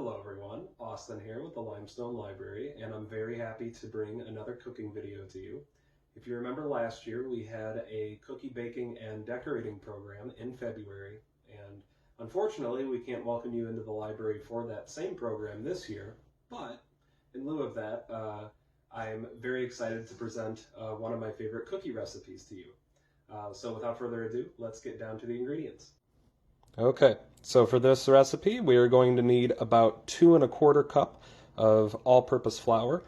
Hello everyone, Austin here with the Limestone Library, and I'm very happy to bring another cooking video to you. If you remember last year, we had a cookie baking and decorating program in February, and unfortunately we can't welcome you into the library for that same program this year, but in lieu of that, I'm very excited to present one of my favorite cookie recipes to you. So without further ado, let's get down to the ingredients. Okay, so for this recipe, we are going to need about 2 1/4 cup of all-purpose flour.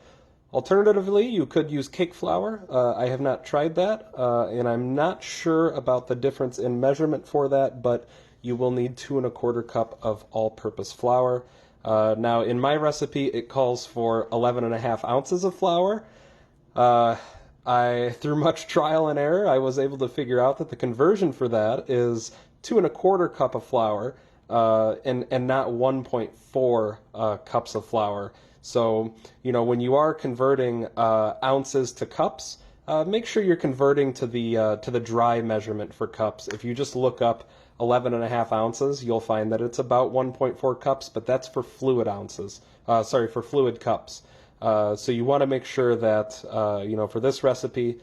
Alternatively, you could use cake flour. I have not tried that, and I'm not sure about the difference in measurement for that, but you will need 2 1/4 cup of all-purpose flour. Now, in my recipe, it calls for 11.5 ounces of flour. Through much trial and error, I was able to figure out that the conversion for that is 2 1/4 cup of flour, and not 1.4 cups of flour. So, when you are converting ounces to cups, make sure you're converting to the dry measurement for cups. If you just look up 11.5 ounces, you'll find that it's about 1.4 cups, but that's for fluid ounces. For fluid cups. So you want to make sure that, for this recipe,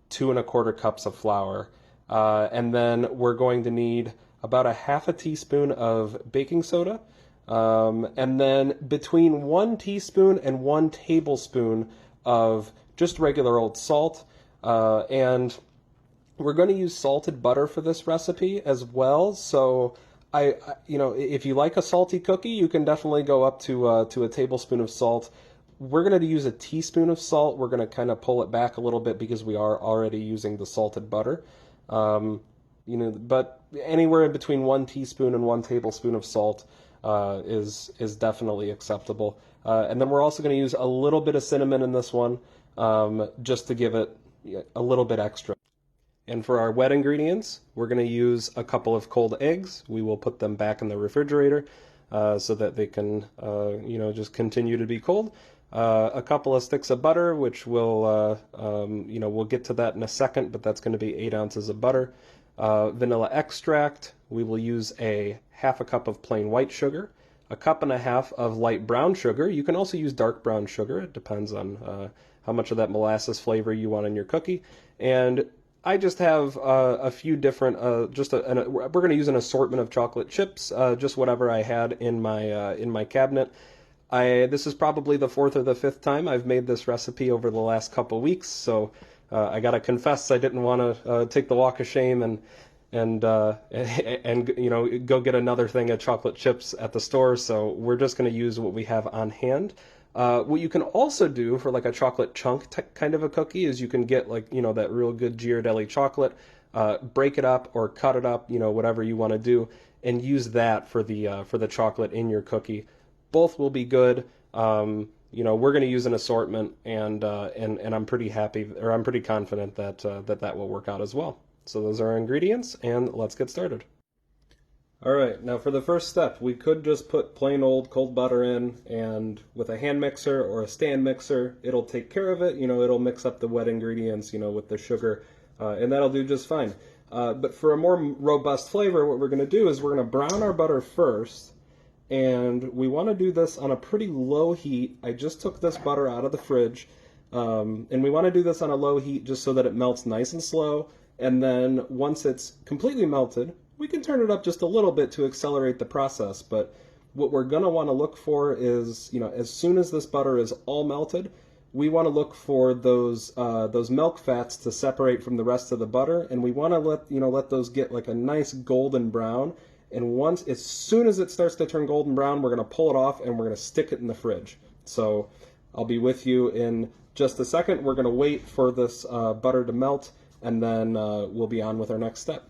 2 1/4 cups of flour. And then we're going to need about a 1/2 teaspoon of baking soda, and then between 1 teaspoon and 1 tablespoon of just regular old salt. And we're going to use salted butter for this recipe as well. So if you like a salty cookie, you can definitely go up to a tablespoon of salt. We're going to use a teaspoon of salt. We're going to kind of pull it back a little bit because we are already using the salted butter. But anywhere in between 1 teaspoon and 1 tablespoon of salt is definitely acceptable. And then we're also going to use a little bit of cinnamon in this one, just to give it a little bit extra. And for our wet ingredients, we're going to use a couple of cold eggs. We will put them back in the refrigerator so that they can, just continue to be cold. A couple of sticks of butter, which we'll get to that in a second, but that's going to be 8 ounces of butter. Vanilla extract, we will use a 1/2 cup of plain white sugar, 1.5 cups of light brown sugar. You can also use dark brown sugar. It depends on how much of that molasses flavor you want in your cookie. And I just have a few different, we're going to use an assortment of chocolate chips, just whatever I had in my cabinet. This is probably the 4th or the 5th time I've made this recipe over the last couple weeks, so I gotta confess I didn't want to take the walk of shame and go get another thing of chocolate chips at the store. So we're just going to use what we have on hand. What you can also do for like a chocolate chunk kind of a cookie is you can get that real good Ghirardelli chocolate, break it up or cut it up, whatever you want to do, and use that for the chocolate in your cookie. Both will be good. We're going to use an assortment, and I'm pretty happy, or I'm pretty confident that that will work out as well. So those are our ingredients, and let's get started. All right, now for the first step, we could just put plain old cold butter in, and with a hand mixer or a stand mixer, it'll take care of it. It'll mix up the wet ingredients, with the sugar, and that'll do just fine. But for a more robust flavor, what we're going to do is we're going to brown our butter first. And we want to do this on a pretty low heat. I just took this butter out of the fridge, and we want to do this on a low heat just so that it melts nice and slow. And then once it's completely melted, we can turn it up just a little bit to accelerate the process. But what we're going to want to look for is, as soon as this butter is all melted, we want to look for those milk fats to separate from the rest of the butter, and we want to let those get like a nice golden brown. And as soon as it starts to turn golden brown, we're going to pull it off and we're going to stick it in the fridge. So I'll be with you in just a second. We're going to wait for this butter to melt, and then we'll be on with our next step.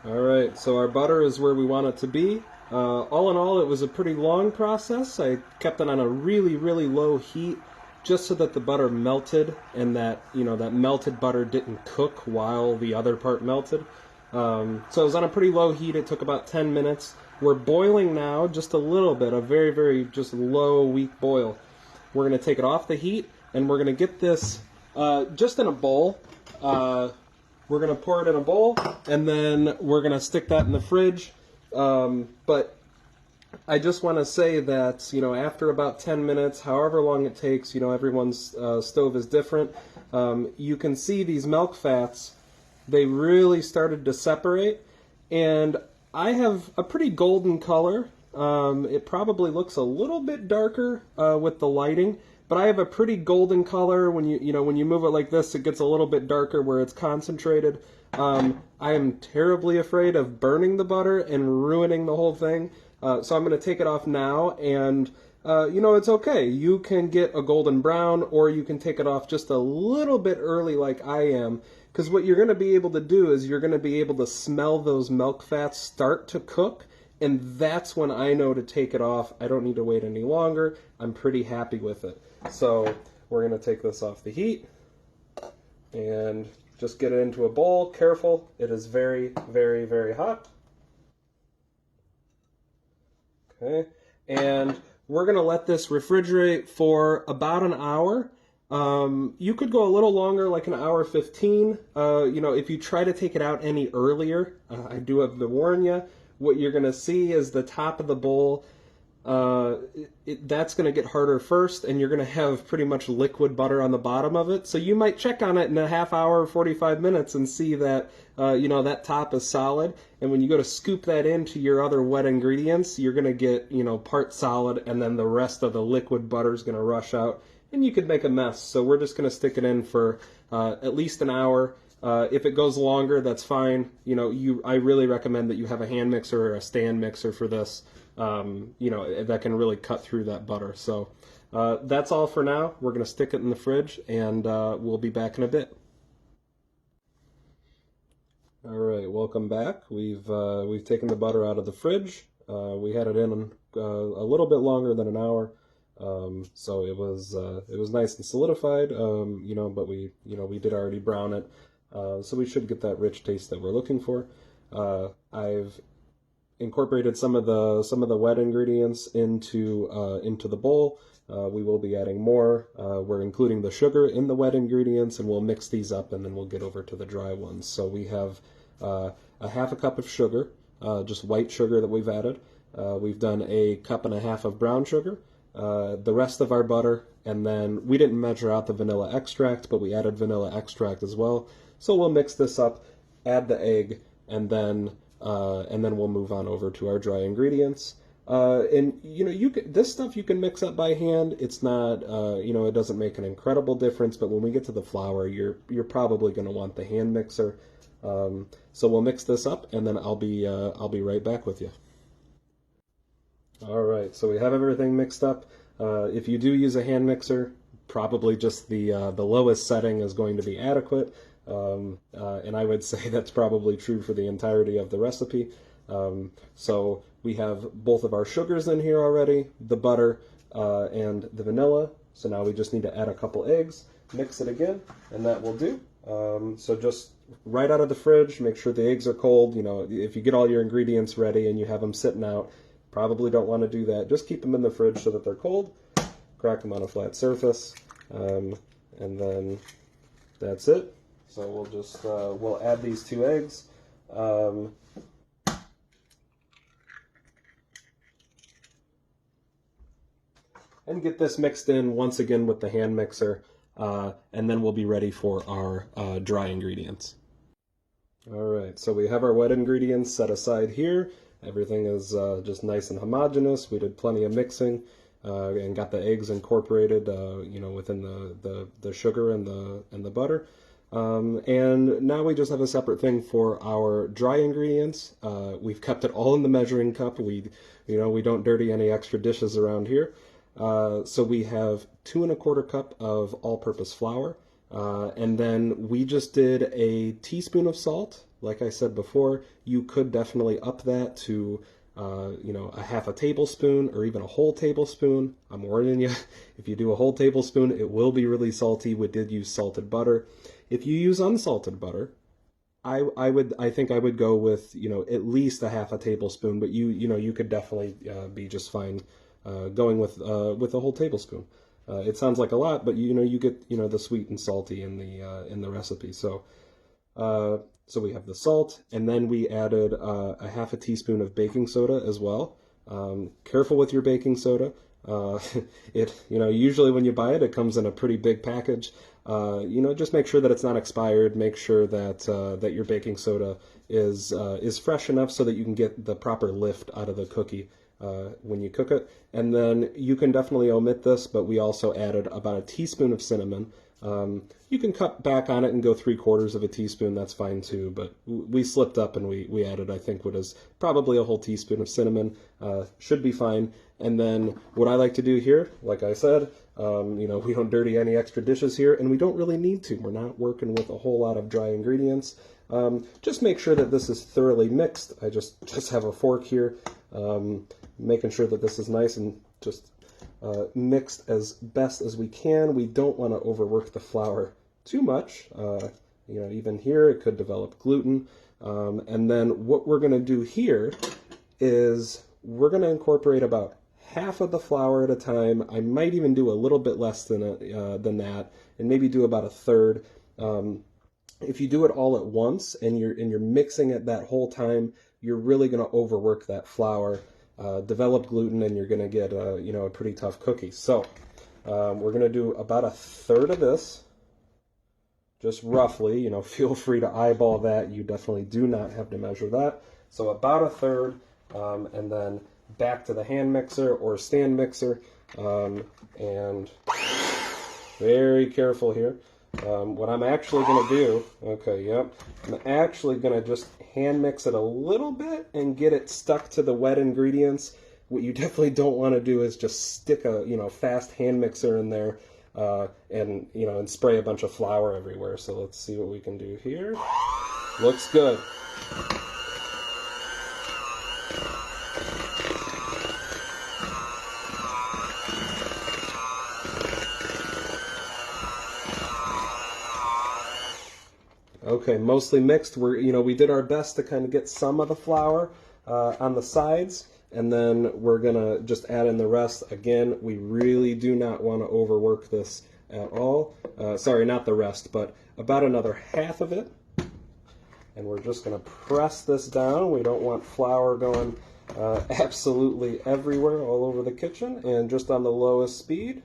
All right, so our butter is where we want it to be. All in all, it was a pretty long process. I kept it on a really, really low heat just so that the butter melted and that, that melted butter didn't cook while the other part melted. So it was on a pretty low heat. It took about 10 minutes. We're boiling now, just a little bit, a very, very just low, weak boil. We're going to take it off the heat, and we're going to get this just in a bowl. We're going to pour it in a bowl, and then we're going to stick that in the fridge. But I just want to say that, after about 10 minutes, however long it takes, everyone's stove is different. You can see these milk fats, they really started to separate. And I have a pretty golden color. It probably looks a little bit darker with the lighting, but I have a pretty golden color. When when you move it like this, it gets a little bit darker where it's concentrated. I am terribly afraid of burning the butter and ruining the whole thing. So I'm going to take it off now, and it's okay. You can get a golden brown, or you can take it off just a little bit early like I am, because what you're going to be able to do is you're going to be able to smell those milk fats start to cook, and that's when I know to take it off. I don't need to wait any longer. I'm pretty happy with it. So we're going to take this off the heat, and just get it into a bowl. Careful, it is very, very, very hot. Okay, and we're going to let this refrigerate for about an hour. You could go a little longer, like an hour 15. If you try to take it out any earlier, I do have to warn you, what you're going to see is the top of the bowl, that's going to get harder first, and you're going to have pretty much liquid butter on the bottom of it. So you might check on it in a half hour, 45 minutes, and see that, that top is solid. And when you go to scoop that into your other wet ingredients, you're going to get, part solid, and then the rest of the liquid butter is going to rush out, and you could make a mess. So we're just going to stick it in for at least an hour. If it goes longer, that's fine. I really recommend that you have a hand mixer or a stand mixer for this. That can really cut through that butter. So that's all for now. We're going to stick it in the fridge, and we'll be back in a bit. All right, welcome back. We've taken the butter out of the fridge. We had it in a little bit longer than an hour, so it was nice and solidified. But we did already brown it, so we should get that rich taste that we're looking for. I've incorporated some of the wet ingredients into the bowl. We will be adding more. We're including the sugar in the wet ingredients, and we'll mix these up, and then we'll get over to the dry ones. So we have a half a cup of sugar, just white sugar that we've added. We've done a cup and a half of brown sugar, the rest of our butter, and then we didn't measure out the vanilla extract, but we added vanilla extract as well. So we'll mix this up, add the egg, and then we'll move on over to our dry ingredients. This stuff you can mix up by hand. It's not, it doesn't make an incredible difference, but when we get to the flour, you're probably going to want the hand mixer. So we'll mix this up, and then I'll be right back with you. All right, so we have everything mixed up. If you do use a hand mixer, probably just the lowest setting is going to be adequate. And I would say that's probably true for the entirety of the recipe. So we have both of our sugars in here already, the butter and the vanilla. So now we just need to add a couple eggs, mix it again, and that will do. So just right out of the fridge, make sure the eggs are cold. If you get all your ingredients ready and you have them sitting out, probably don't want to do that. Just keep them in the fridge so that they're cold. Crack them on a flat surface, and then that's it. So we'll just we'll add these two eggs. And get this mixed in once again with the hand mixer, and then we'll be ready for our dry ingredients. All right, so we have our wet ingredients set aside here. Everything is just nice and homogeneous. We did plenty of mixing and got the eggs incorporated, within the sugar and the butter. And now we just have a separate thing for our dry ingredients. We've kept it all in the measuring cup. We don't dirty any extra dishes around here. So we have 2 1/4 cup of all-purpose flour, and then we just did a teaspoon of salt. Like I said before, you could definitely up that to a half a tablespoon or even a whole tablespoon. I'm warning you, if you do a whole tablespoon, it will be really salty. We did use salted butter. If you use unsalted butter, I think I would go with at least a half a tablespoon, but you could definitely be just fine going with a whole tablespoon. It sounds like a lot, but you get the sweet and salty in the recipe. So we have the salt, and then we added a half a teaspoon of baking soda as well. Careful with your baking soda. Uh, usually when you buy it, it comes in a pretty big package. Just make sure that it's not expired. Make sure that your baking soda is fresh enough so that you can get the proper lift out of the cookie when you cook it. And then you can definitely omit this, but we also added about a teaspoon of cinnamon. You can cut back on it and go 3/4 of a teaspoon. That's fine too. But we slipped up and we added, I think, what is probably a whole teaspoon of cinnamon. Should be fine. And then what I like to do here, like I said, we don't dirty any extra dishes here, and we don't really need to. We're not working with a whole lot of dry ingredients. Just make sure that this is thoroughly mixed. I just have a fork here, making sure that this is nice and just mixed as best as we can. We don't want to overwork the flour too much. Even here it could develop gluten. And then what we're going to do here is we're going to incorporate about half of the flour at a time. I might even do a little bit less than that, and maybe do about a third. If you do it all at once and you're mixing it that whole time, you're really going to overwork that flour, develop gluten, and you're going to get a pretty tough cookie. So we're going to do about a third of this, just roughly. Feel free to eyeball that. You definitely do not have to measure that. So about a third, and then back to the hand mixer or stand mixer, and very careful here. What I'm actually going to do, I'm actually going to just hand mix it a little bit and get it stuck to the wet ingredients. What you definitely don't want to do is just stick a fast hand mixer in there and spray a bunch of flour everywhere. So let's see what we can do here. Looks good. Okay, mostly mixed. We did our best to kind of get some of the flour on the sides, and then we're gonna just add in the rest. Again, we really do not want to overwork this at all. Sorry, not the rest, but about another half of it. And we're just gonna press this down. We don't want flour going absolutely everywhere, all over the kitchen, and just on the lowest speed.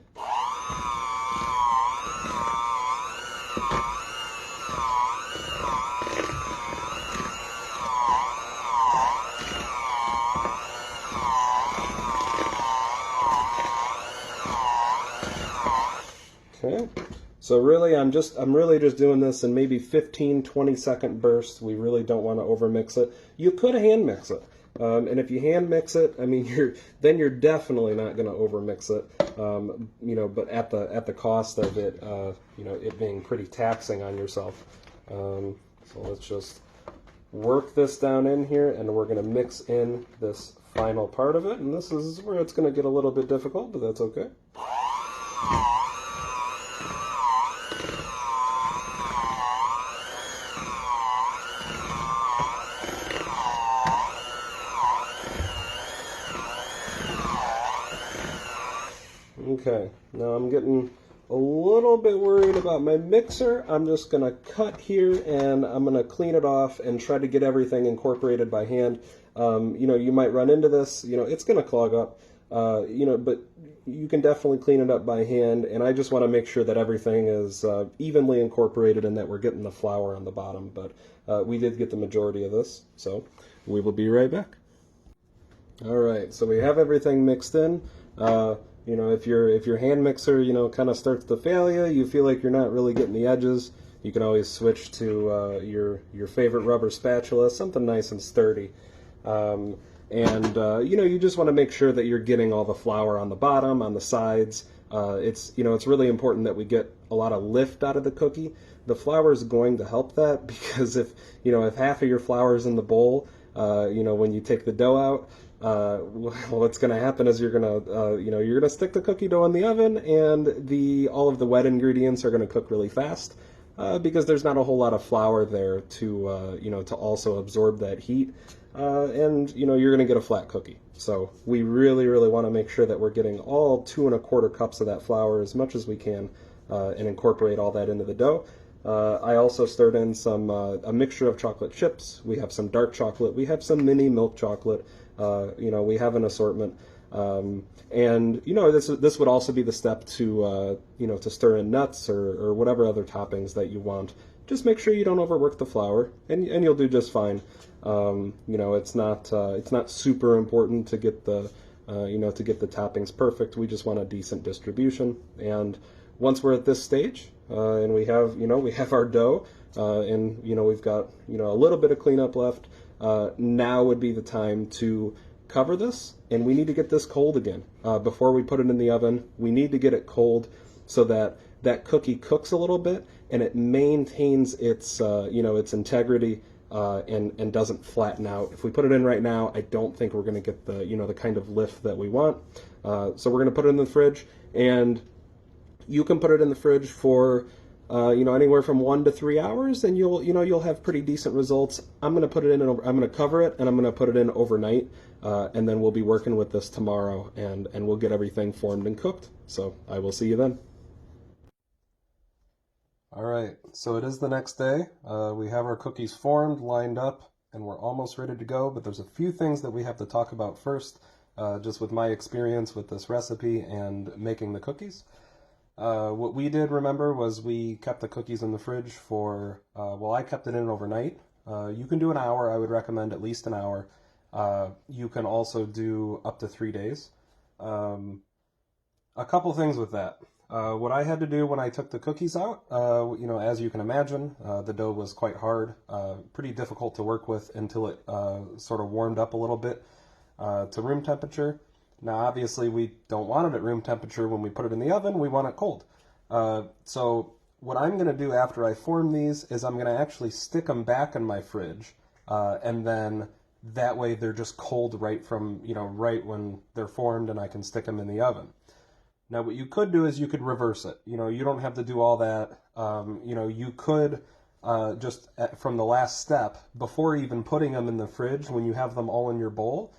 Okay, so really I'm really just doing this in maybe 15-20 second bursts. We really don't want to overmix it. You could hand mix it, and if you hand mix it, I mean you're definitely not going to overmix it. But at the cost of it, it being pretty taxing on yourself. So let's just work this down in here, and we're going to mix in this final part of it, and this is where it's going to get a little bit difficult, but that's okay. Okay, now I'm getting a little bit worried about my mixer. I'm just going to cut here and I'm going to clean it off and try to get everything incorporated by hand. You might run into this, it's going to clog up, but you can definitely clean it up by hand. And I just want to make sure that everything is evenly incorporated and that we're getting the flour on the bottom. But we did get the majority of this, so we will be right back. All right, so we have everything mixed in. If your hand mixer, kind of starts to fail you feel like you're not really getting the edges, you can always switch to your favorite rubber spatula, something nice and sturdy. You just want to make sure that you're getting all the flour on the bottom, on the sides. It's really important that we get a lot of lift out of the cookie. The flour is going to help that, because if half of your flour is in the bowl, when you take the dough out, what's going to happen is you're going to stick the cookie dough in the oven, and all of the wet ingredients are going to cook really fast, because there's not a whole lot of flour there to also absorb that heat, and you're going to get a flat cookie. So we really want to make sure that we're getting all 2 1/4 cups of that flour, as much as we can, and incorporate all that into the dough. I also stirred in a mixture of chocolate chips. We have some dark chocolate. We have some mini milk chocolate. We have an assortment. And this would also be the step to to stir in nuts or whatever other toppings that you want. Just make sure you don't overwork the flour, and you'll do just fine. It's not super important to get the to get the toppings perfect. We just want a decent distribution. And once we're at this stage, and we have our dough, and we've got a little bit of cleanup left. Now would be the time to cover this, and we need to get this cold again. Before we put it in the oven, we need to get it cold so that that cookie cooks a little bit and it maintains its its integrity and doesn't flatten out. If we put it in right now, I don't think we're going to get the the kind of lift that we want. So we're going to put it in the fridge, and you can put it in the fridge for anywhere from 1 to 3 hours, and you'll have pretty decent results. I'm going to put it in, I'm going to cover it, and I'm going to put it in overnight, and then we'll be working with this tomorrow, and we'll get everything formed and cooked. So I will see you then. All right, so it is the next day. We have our cookies formed, lined up, and we're almost ready to go, but there's a few things that we have to talk about first, just with my experience with this recipe and making the cookies. What we did, remember, was we kept the cookies in the fridge for, I kept it in overnight. You can do an hour. I would recommend at least an hour. You can also do up to 3 days. A couple things with that. What I had to do when I took the cookies out, as you can imagine, the dough was quite hard, pretty difficult to work with until it sort of warmed up a little bit to room temperature. Now, obviously, we don't want it at room temperature when we put it in the oven. We want it cold. So what I'm going to do after I form these is I'm going to actually stick them back in my fridge, and then that way they're just cold right from, right when they're formed, and I can stick them in the oven. Now, what you could do is you could reverse it. You don't have to do all that. You could just from the last step, before even putting them in the fridge, when you have them all in your bowl,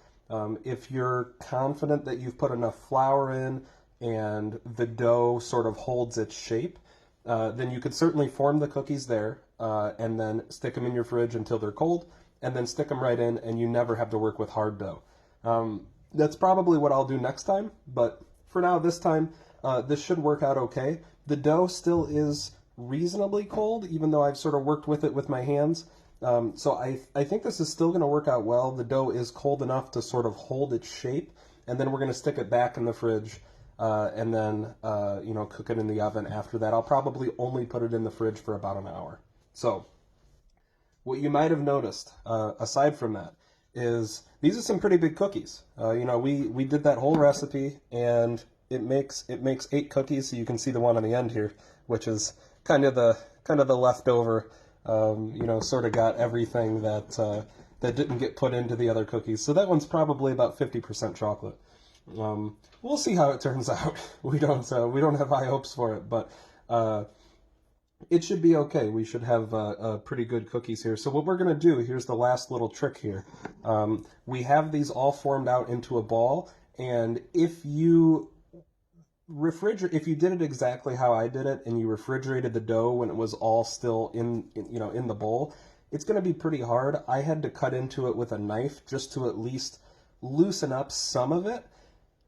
if you're confident that you've put enough flour in and the dough sort of holds its shape, then you could certainly form the cookies there and then stick them in your fridge until they're cold, and then stick them right in, and you never have to work with hard dough. That's probably what I'll do next time, but for now, this time, this should work out okay. The dough still is reasonably cold, even though I've sort of worked with it with my hands. So I think this is still going to work out well. The dough is cold enough to sort of hold its shape, and then we're going to stick it back in the fridge and then, cook it in the oven after that. I'll probably only put it in the fridge for about an hour. So what you might have noticed, aside from that, is these are some pretty big cookies. We did that whole recipe, and it makes 8 cookies. So you can see the one on the end here, which is kind of the leftover. Sort of got everything that didn't get put into the other cookies. So that one's probably about 50% chocolate. We'll see how it turns out. We don't have high hopes for it, but it should be okay. We should have pretty good cookies here. So what we're going to do, here's the last little trick here. We have these all formed out into a ball, and if you did it exactly how I did it, and you refrigerated the dough when it was all still in the bowl, it's going to be pretty hard. I had to cut into it with a knife just to at least loosen up some of it,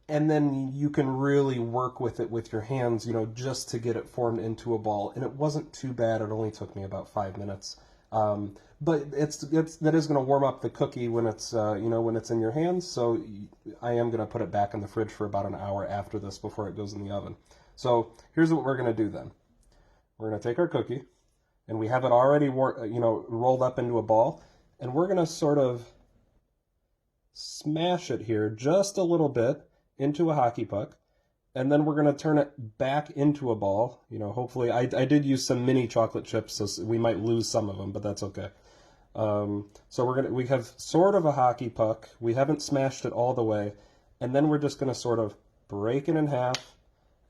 and then you can really work with it with your hands, just to get it formed into a ball. And it wasn't too bad. It only took me about 5 minutes. But that is going to warm up the cookie when it's when it's in your hands. So I am going to put it back in the fridge for about an hour after this before it goes in the oven. So here's what we're going to do then. We're going to take our cookie, and we have it already rolled up into a ball, and we're going to sort of smash it here just a little bit into a hockey puck, and then we're going to turn it back into a ball. Hopefully, I did use some mini chocolate chips, so we might lose some of them, but that's okay. So we have sort of a hockey puck. We haven't smashed it all the way, and then we're just going to sort of break it in half,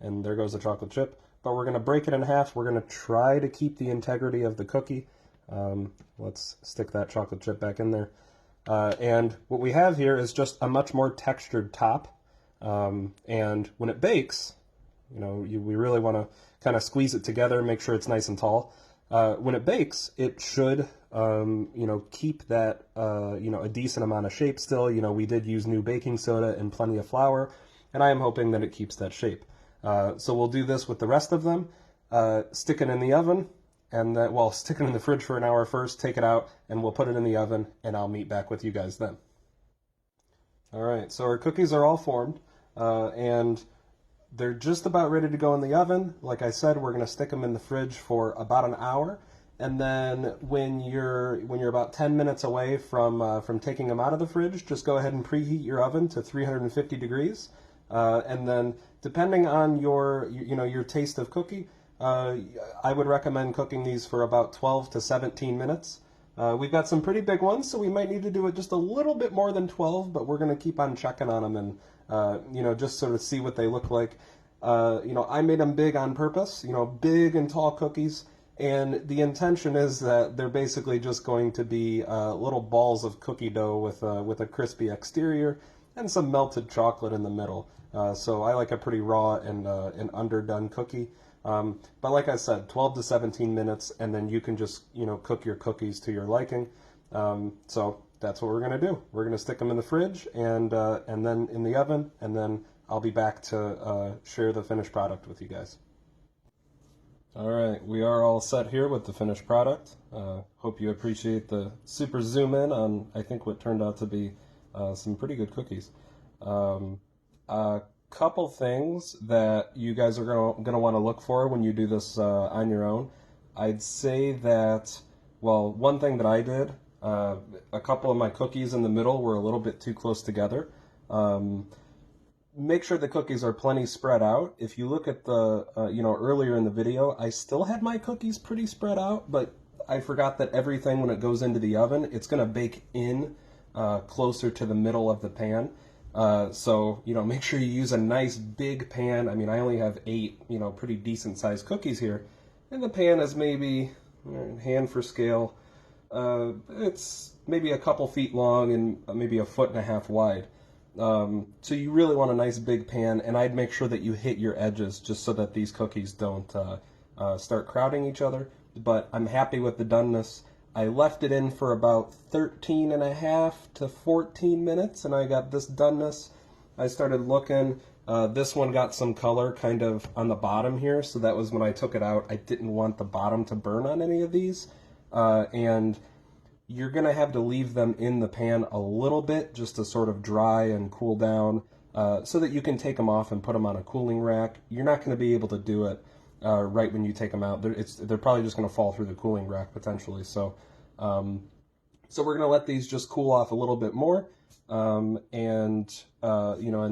and there goes the chocolate chip. But we're going to break it in half. We're going to try to keep the integrity of the cookie. Let's stick that chocolate chip back in there. And what we have here is just a much more textured top. And when it bakes, we really want to kind of squeeze it together and make sure it's nice and tall. When it bakes, it should keep that, a decent amount of shape still. We did use new baking soda and plenty of flour, and I am hoping that it keeps that shape. So we'll do this with the rest of them. Stick it in the oven, and then, well, stick it in the fridge for an hour first, take it out, and we'll put it in the oven, and I'll meet back with you guys then. All right, so our cookies are all formed, and they're just about ready to go in the oven. Like I said, we're going to stick them in the fridge for about an hour, and then when you're about 10 minutes away from taking them out of the fridge, just go ahead and preheat your oven to 350 degrees, and then depending on your taste of cookie, I would recommend cooking these for about 12 to 17 minutes. We've got some pretty big ones, so we might need to do it just a little bit more than 12, but we're going to keep on checking on them and, just sort of see what they look like. I made them big on purpose, big and tall cookies, and the intention is that they're basically just going to be little balls of cookie dough with a crispy exterior and some melted chocolate in the middle. So I like a pretty raw and underdone cookie. But like I said, 12 to 17 minutes, and then you can just, cook your cookies to your liking. So that's what we're going to do. We're going to stick them in the fridge and then in the oven, and then I'll be back to share the finished product with you guys. All right, we are all set here with the finished product. Hope you appreciate the super zoom in on, I think, what turned out to be some pretty good cookies. Couple things that you guys are gonna want to look for when you do this on your own. I'd say that, well, one thing that I did, a couple of my cookies in the middle were a little bit too close together. Make sure the cookies are plenty spread out. If you look at the, earlier in the video, I still had my cookies pretty spread out, but I forgot that everything, when it goes into the oven, it's gonna bake in closer to the middle of the pan. So, make sure you use a nice big pan. I mean, I only have 8, pretty decent sized cookies here. And the pan is maybe, hand for scale, it's maybe a couple feet long and maybe 1.5 feet wide. So you really want a nice big pan, and I'd make sure that you hit your edges just so that these cookies don't start crowding each other. But I'm happy with the doneness. I left it in for about 13.5 to 14 minutes, and I got this doneness. I started looking. This one got some color kind of on the bottom here, so that was when I took it out. I didn't want the bottom to burn on any of these. And you're going to have to leave them in the pan a little bit just to sort of dry and cool down so that you can take them off and put them on a cooling rack. You're not going to be able to do it right when you take them out. They're probably just going to fall through the cooling rack potentially. So we're going to let these just cool off a little bit more, and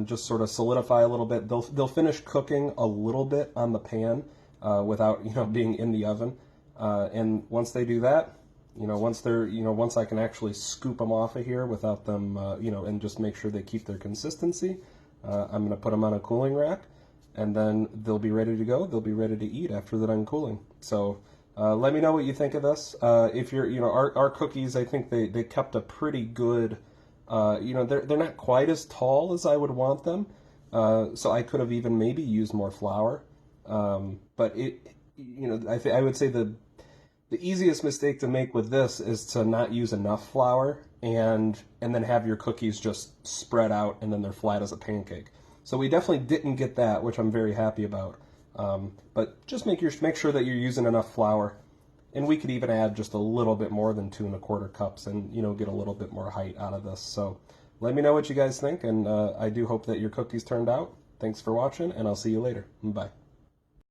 just sort of solidify a little bit. They'll finish cooking a little bit on the pan without being in the oven. And once they do that, once I can actually scoop them off of here without them, and just make sure they keep their consistency, I'm going to put them on a cooling rack. And then they'll be ready to go. They'll be ready to eat after the done cooling. So let me know what you think of this. If you're, our cookies, I think they kept a pretty good, they're not quite as tall as I would want them. So I could have even maybe used more flour. But I would say the easiest mistake to make with this is to not use enough flour and then have your cookies just spread out and then they're flat as a pancake. So we definitely didn't get that, which I'm very happy about. But just make sure that you're using enough flour, and we could even add just a little bit more than 2¼ cups, and get a little bit more height out of this. So let me know what you guys think, and I do hope that your cookies turned out. Thanks for watching, and I'll see you later. Bye.